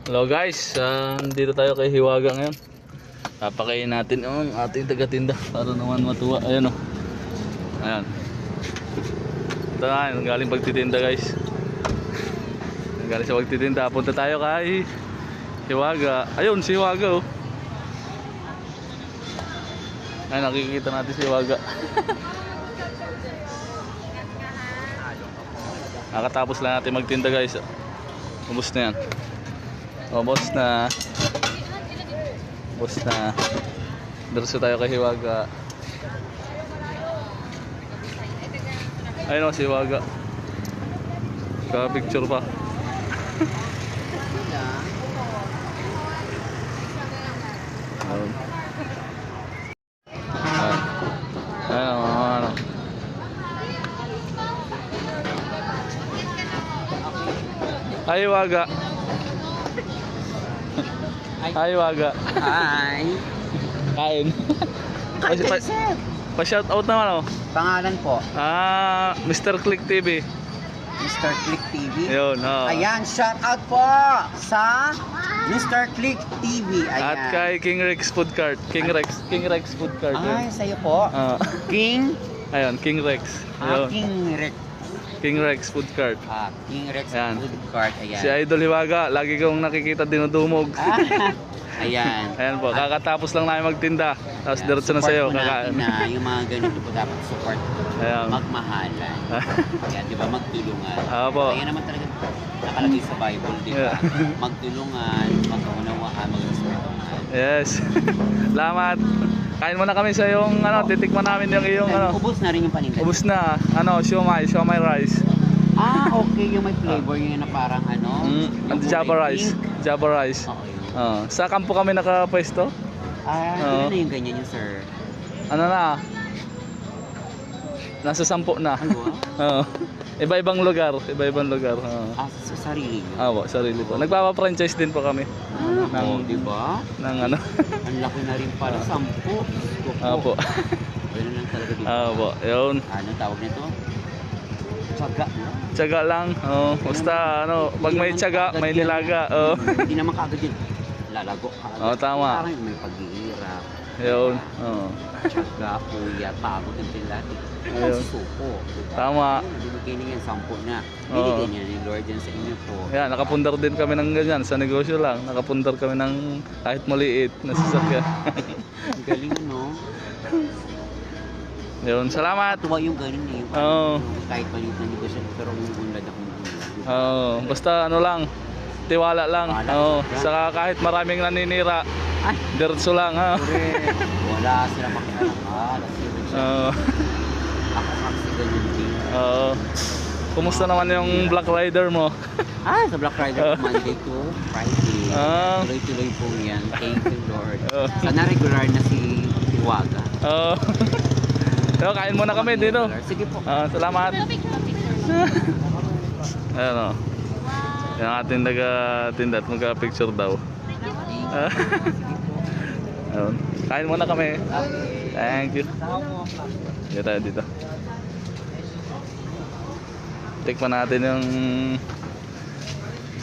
Hello guys, dito tayo kay Hiwaga ngayon. Papakain natin ang ating taga-tinda para naman matuwa. Ayan o. Ayan. Ito na, galing pagtitinda guys. Galing sa pagtitinda. Punta tayo kay Hiwaga. Ayun, si Hiwaga o. Ayan, nakikita natin si Hiwaga. Nakatapos lang natin magtinda guys. Ubus na yan. Ubus na. Ubus na. Diretso tayo kay Hiwaga. Ayun o si Hiwaga. Ka-picture pa. Ayun. Ayun o. Hi Hiwaga. Hi Hiwaga. Hi. Kain. Pa-shout out naman oh. Pangalan po? Mr. Click TV. Mr. Click TV. Yun, oh. Ayan, shout out po sa Mr. Click TV. Ayan. At kay King Rex Food Cart. King Rex Food Cart. Ay, sa'yo po. King? Ayun, King Rex. Ayun. King Rex. King Rex Food Cart. King Rex Ayan. Food Cart. Ayan. Si Idol Hiwaga, lagi kong nakikita dinudumog. Ayan. Ayan po, kakatapos lang namin magtinda. Tapos diretso na sa'yo. Kakain na, yung mga ganito po dapat support. Ayan. Magmahalan. Ayan, di ba? Magtulungan. Po. Ayan naman talaga nakalagay sa Bible, di ba? Magtulungan, magkaunawaan, magrespetuhan. Yes. Salamat. Kain muna kami sa yung titikman namin yung iyong Ubus na rin yung paninda. Ubus na. Siomai rice. Okay, yung may flavor yun na parang yung Java rice. Java rice. Okay. Sa kampo kami nakapwesto. Ano na yung ganyan yun, sir? Ano na? Nasa 10 na. Iba-ibang lugar. Iba-ibang lugar. Sa sarili nyo? Po, sarili po. Nagpapa-franchise din po kami. Di ba? Ng Ang laki na rin pala, 10. Po. Ganun lang talaga dito. Po, yun. Anong tawag nito? Tsaga. Tsaga lang. Basta pag may tsaga, may nilaga. Hindi naman kaagad yun. Lalago ka. Tama. Parang may pag-iirap. Yun. Tsaga, kuya, pagod ng pilati. Ayun. Suko. Tama. Binigay niya 10 na. Binigay niya ni Lord yan sa inyo po. Yan, nakapundar din kami ng ganyan. Sa negosyo lang. Nakapundar kami ng kahit maliit na sasakyan. Ang galing Yun, salamat. Tuwa yung ganun eh. Kahit maliit na negosyo, pero unlad akong unlad. Basta lang. Tiwala lang. Saka kahit maraming naninira. Diretso lang ha. Wala sila makialam. Ako kasi ganun din. Kumusta naman yung Black Rider mo? Sa Black Rider Monday to Friday. Tuloy-tuloy po yan. Thank you Lord. Sana regular na si Hiwaga. Kain muna kami dito. Sige po. Salamat. Ayan o. Yung ating nag-tinda at magka-picture daw. Ayun. Kain muna kami. Thank you. Dito tayo dito. Tikman natin yung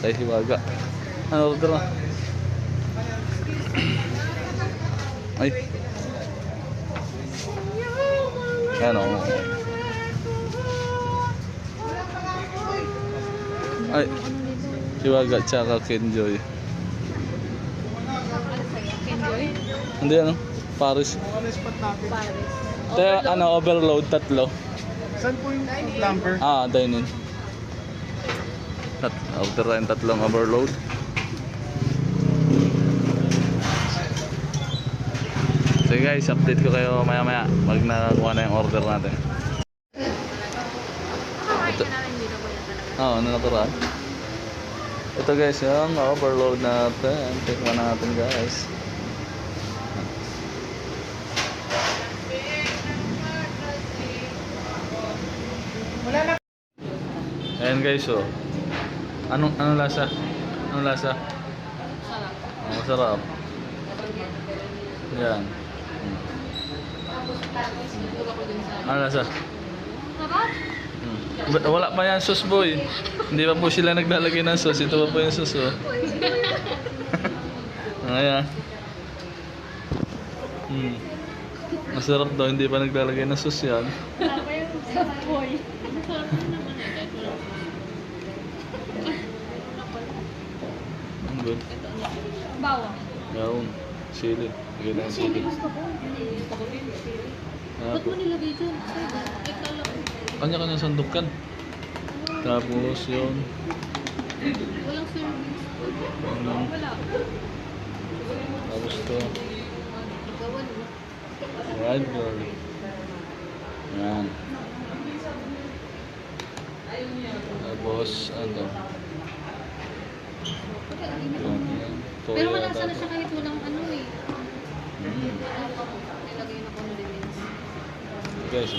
kay Hiwaga. Ano order na? Ay. Ayan o. Ay. Hiwaga tsaka Kenjoy. Kenjoy? Hindi Paris. Paris. Overload 3. Saan po yung plumber? Dine-in. Order tayong 3 overload. So guys, update ko kayo maya-maya pag nakakuha na yung order natin. Nakakain ka namin dito kuya talaga. Nakaraan. Ito guys, yung overload natin. Tikman natin guys. Ayan guys, anong lasa? Anong lasa? Sarap. Masarap. Yan. Tulog ako dun sa... Ano lasa? Sarap. Wala pa yan sauce boy. Hindi pa po sila naglalagay ng sauce. Ito pa po yung sauce oh. Ayan. Masarap daw, hindi pa naglalagay ng sauce yan. Wala pa yung boy. Masarap na naman eh. Kahit wala. Ang good. Bawang. Yaon. Sili. Lagay na yung sili. Gusto ko. Ba't mo nilagay dyan? Kanya-kanya sandukan. Tapos yun. Walang service. Ano, Wala. tapos to. Gawan mo. Fried girl. Yan. Tapos ano. Pero wala sana siya kahit walang ano eh. Mm. Nilagay na condiments. Guys.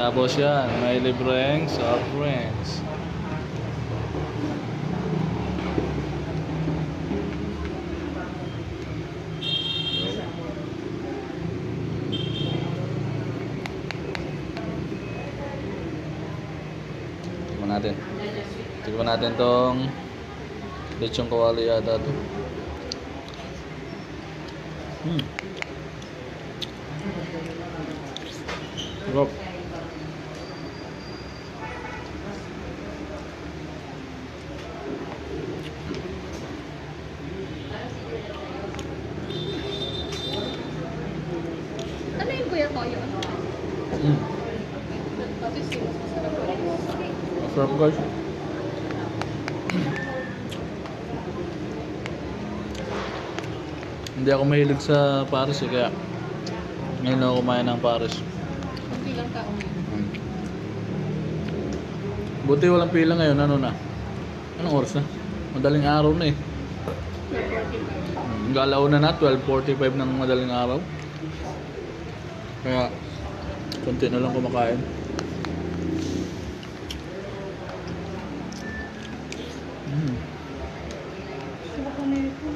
Tapos yan, may libreng soft drinks. Tignan natin. Tignan natin tong lechong kawali yata to. Sarap. Ano yung kuya toyo? Kasi sila masarap ko rin. Masarap guys. Hindi ako mahilig sa Paris eh, kaya ngayon ako kumain ng Paris. Kunti lang tao ngayon. Buti walang pila ngayon, ano na? Anong oras na? Madaling araw na eh. Galaw na 12:45 ng madaling araw. Kaya konti na lang kumakain. Sarap ko na ito.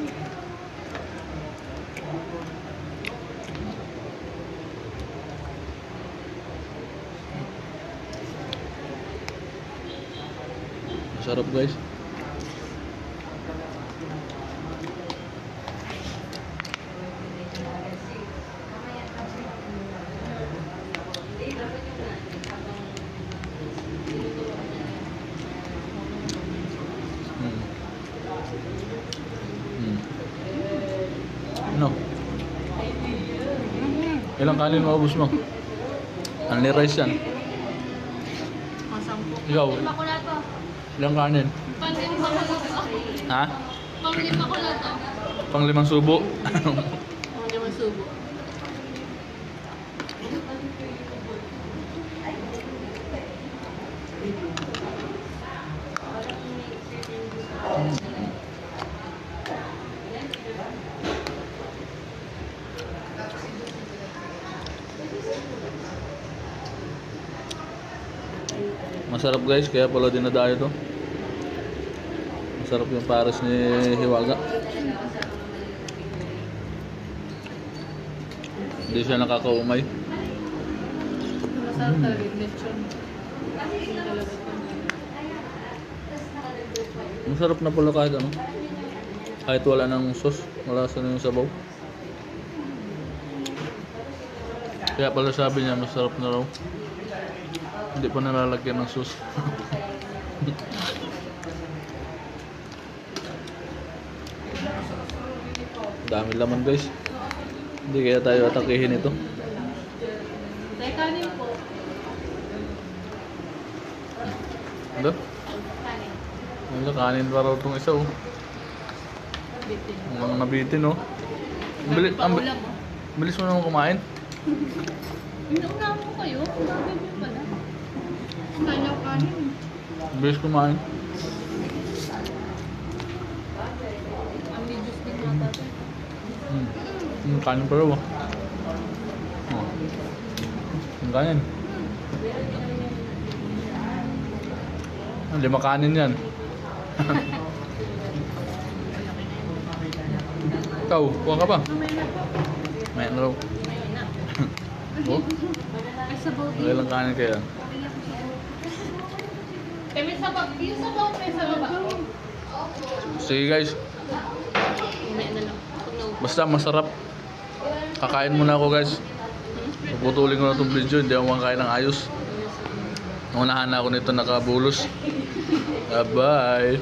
Masarap guys. Ano? Ilang kanin maubos mo? Only rice yan. Masampo. Ikaw? Lima ko na to. Ilang kanin? Panglima ko na to. Ha? Panglima ko na to. Pang 5 subo. Panglima subo. Masarap guys, kaya pala dinadayo to. Masarap yung Paris ni Hiwaga. Hindi siya nakakaumay. Masarap talaga yung lechon. Masarap na pala kahit ano. Kahit wala ng sauce, wala sa yung sabaw. Kaya pala sabi niya masarap na raw. Hindi pa nalalagyan ng sauce. Dami laman guys. Hindi kaya tayo atakihin ito. Dahil kanin po. Ano? Kanin. Ano, kanin pa raw itong isa oh. Bitin. Ang mga nabitin oh. Bilis, Paulam mo. bilis mo naman kumain. Inauna mo kayo. Grabe mo pala. Kanya kanin. Bilis kumain. Ang medios din nata ito. Kanin pa raw oh. Oh. Ang kanin. Hindi makanin yan. Ito. Ikaw, kuha ka pa. May ano raw. Oh, Ay, sabaw din. okay lang kanin kaya. Kami sabaw. Yung sabaw may sa baba. Sige guys, May na lang. basta masarap. Kakain muna ako guys. Puputulin ko na itong video, hindi ako makakain ng ayos. Unahan na ako nito nakabulos. Bye!